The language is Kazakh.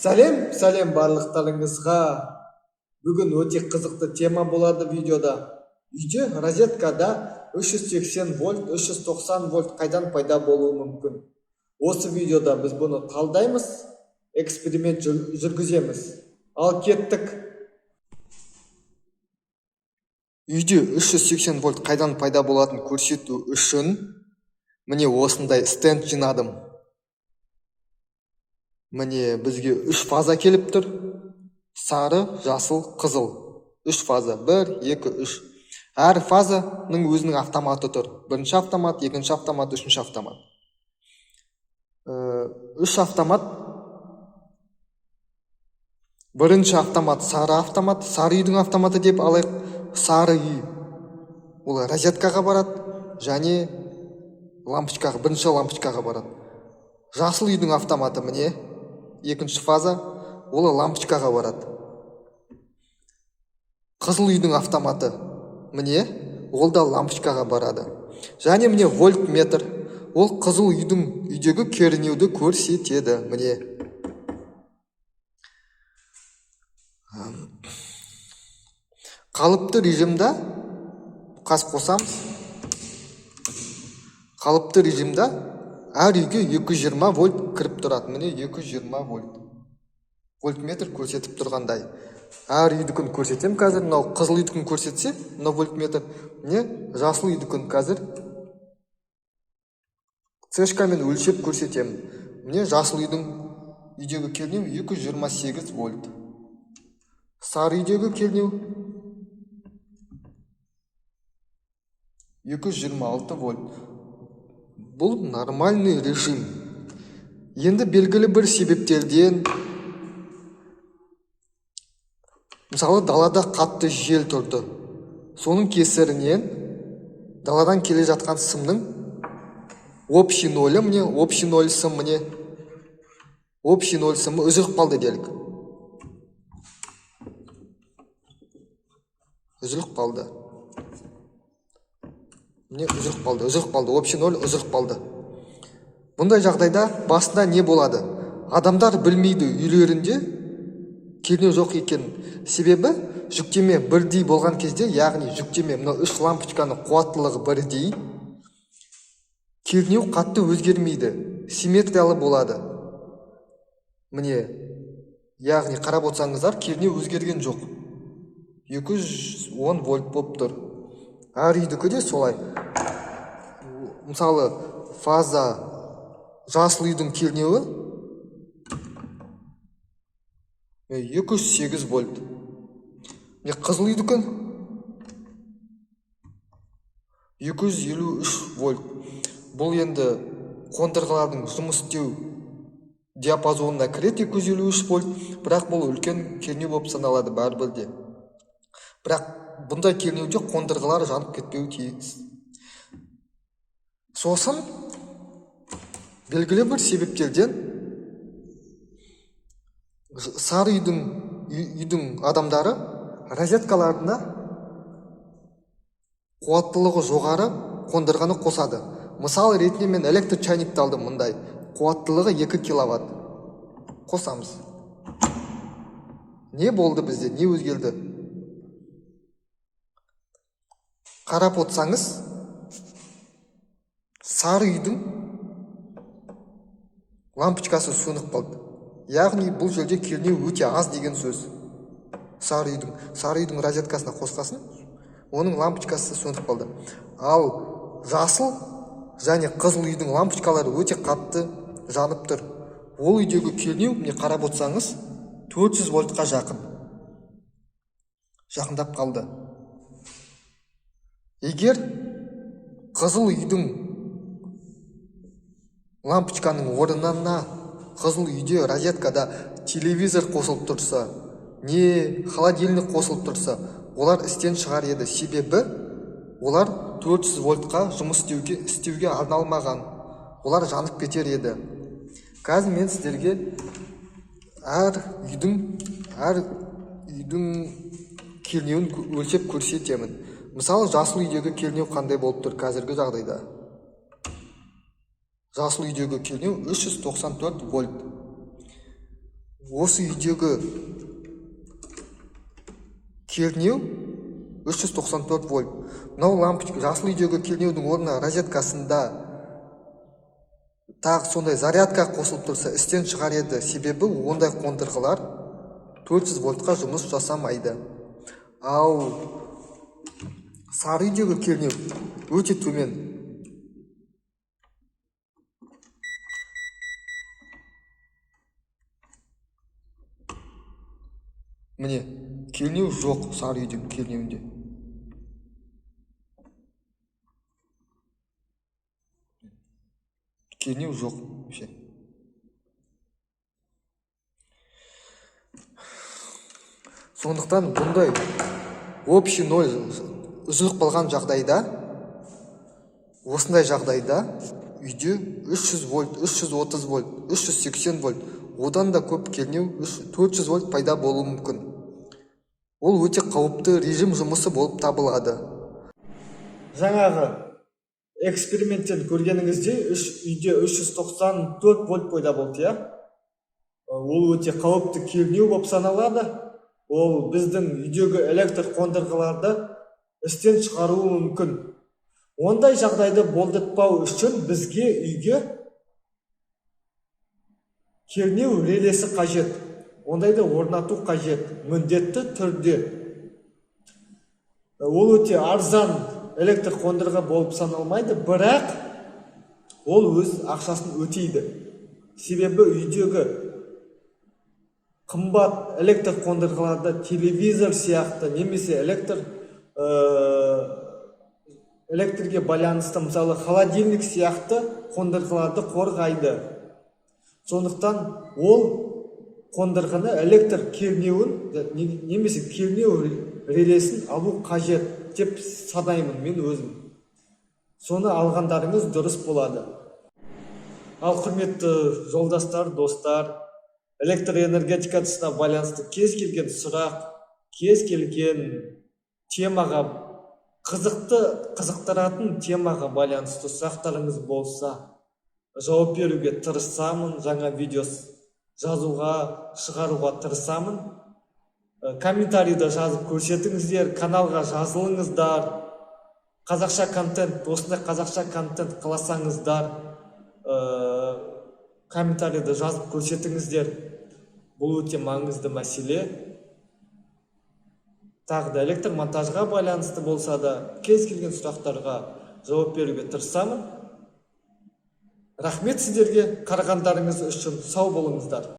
Сәлем барлықтарыңызға. Бүгін өте қызықты тема болады видеода. Үйде розеткада 380 вольт, 390 вольт қайдан пайда болуы мүмкін? Осы видеода біз бұны талдаймыз, эксперимент жүргіземіз. Ал кеттік. Үйде 380 вольт қайдан пайда болатынын көрсету үшін міне осындай стенд жинадым. Міне бізге 3 фаза келіп тұр. Сары, жасыл, қызыл. 3 фаза. 1, 2, 3. Әр фазаның өзінің автоматы тұр. Бірінші автомат, екінші автомат, үшінші автомат. 3 автомат. Бірінші автомат сары автомат. Сары үйдің автоматы деп алайық. Сары үй. Ол розеткаға барады. Және лампочкаға, бірінші лампочкаға барады. Жасыл үйдің автоматы міне. Екінші фаза, ол лампочкаға барады. Қызыл үйдің автоматы міне, ол да лампочкаға барады. Және міне вольтметр, ол қызыл үйдегі кернеуді көрсетеді. Міне. Қалыпты режимда қас қосамыз. Қалыпты режимда әр үйге 220 вольт кіріп тұрады. Міне 220 вольт. Вольтметр көрсетіп тұрғандай. Әр үйдікін көрсетем қазір. Мынау қызыл үйдікін көрсетсе, мынау вольтметр. Міне жасыл үйдікін қазір цешкамен өлшеп көрсетем. Міне жасыл үйдегі кернеу 228 вольт. Сары үйдегі кернеу 226 вольт. Бұл нормальный режим. Енді белгілі бір себептерден, мысалы далада қатты жел тұрды. Соның кесірінен даладан келе жатқан сымның общий нолі, міне общий ноль сым, міне общий ноль сымы үзіліп қалды делік. Үзіліп қалды. Міне үзіліп қалды, общий ноль үзіліп қалды. Бұндай жағдайда басында не болады? Адамдар білмейді үйлерінде кернеу жоқ екен. Себебі жүктеме бірдей болған кезде, яғни жүктеме мына 3 лампочканың қуаттылығы бірдей, кернеу қатты өзгермейді, симметриялы болады. Міне, яғни қарап отырсаңыздар, кернеу өзгерген жоқ. 210 вольт болып тұр. Әр үйдікі де солай. Мысалы, фаза жасыл үйдің кернеуі 208 вольт. Қызыл үйдікі 253 вольт. Бұл енді қондырғылардың жұмыс істеу диапазонына кіреді 253 вольт, бірақ бұл үлкен кернеу болып саналады бәрібірде. Бірақ бұндай кернеуде қондырғылар жанып кетпеуі тиіс. Сосын белгілі бір себептерден сары үйдің адамдары розеткаларына қуаттылығы жоғары қондырғаны қосады. Мысалы ретінде мен электр чайникті алдым мұндай. Қуаттылығы 2 киловатт. Қосамыз. Не болды бізде? Не өзгерді? Қарап отырсаңыз, сары үйдің лампочкасы сөніп қалды. Яғни бұл жерде кернеу өте аз деген сөз. Сары үйдің розеткасына қосқасын, оның лампочкасы сөніп қалды. Ал жасыл және қызыл үйдің лампочкалары өте қатты жанып тұр. Ол үйдегі кернеу, міне қарап отырсаңыз, 400 вольтқа жақындап қалды. Егер қызыл үйдің лампочканың орнына қызыл үйде розеткада телевизор қосылып тұрса, не холодильник қосылып тұрса, олар істен шығар еді. Себебі олар 400 вольтқа жұмыс істеуге арналмаған. Олар жанып кетер еді. Қазір мен сіздерге әр үйдің кернеуін өлшеп көрсетемін. Мысалы, жасыл үйдегі кернеу қандай болып тұр қазіргі жағдайда? Жасыл үйдегі кернеу 394 вольт. осы үйдегі кернеу 394 вольт. Мынау лампочка, жасыл үйдегі кернеудің орнына розеткасында тағы сондай зарядка қосылып тұрса істен шығар еді. Себебі ондай қондырғылар 400 вольтқа жұмыс жасамайды. Ал сары үйдегі кернеу өте төмен. Міне, кернеу жоқ сары үйдің кернеуінде. Кернеу жоқ. Сондықтан бұндай общий ноль үзіліп қалған жағдайда, осындай жағдайда үйде 300 вольт, 330 вольт, 380 вольт, одан да көп кернеу 400 вольт пайда болуы мүмкін. Ол өте қауіпті режим жұмысы болып табылады. Жаңағы эксперименттен көргеніңізде үйде 394 вольт пайда болды, иә? Ол өте қауіпті кернеу болып саналады. Ол біздің үйдегі электр қондырғыларды істен шығаруы мүмкін. Ондай жағдайды болдыртпау үшін бізге үйге кернеу релесі қажет. Ондайды орнату қажет, міндетті түрде. Ол өте арзан электр қондырғы болып саналмайды, бірақ ол өз ақшасын өтейді. Себебі үйдегі қымбат электр қондырғыларды телевизор сияқты немесе электрге байланысты, мысалы холодильник сияқты қондырғыларды қорғайды. Сондықтан ол қондырғыны электр кернеуін немесе кернеу релесін алу қажет деп санаймын мен өзім. Соны алғандарыңыз дұрыс болады. Ал құрметті жолдастар, достар, электроэнергетикасына байланысты кез келген сұрақ, кез келген темаға, қызықтыратын темаға байланысты сұрақтарыңыз болса, жауап беруге тырысамын, жаңа видео жазуға, шығаруға тырысамын. Комментарийда жазып көрсетіңіздер, каналға жазылыңыздар. Қазақша контент, осындай қазақша контент қаласаңыздар, комментарийда жазып көрсетіңіздер. Бұл өте маңызды мәселе. Тағы да электр монтажға байланысты болса да, кез келген сұрақтарға жауап беруге тырысамын. Рахмет сіздерге, қарағандарыңыз үшін. Сау болыңыздар.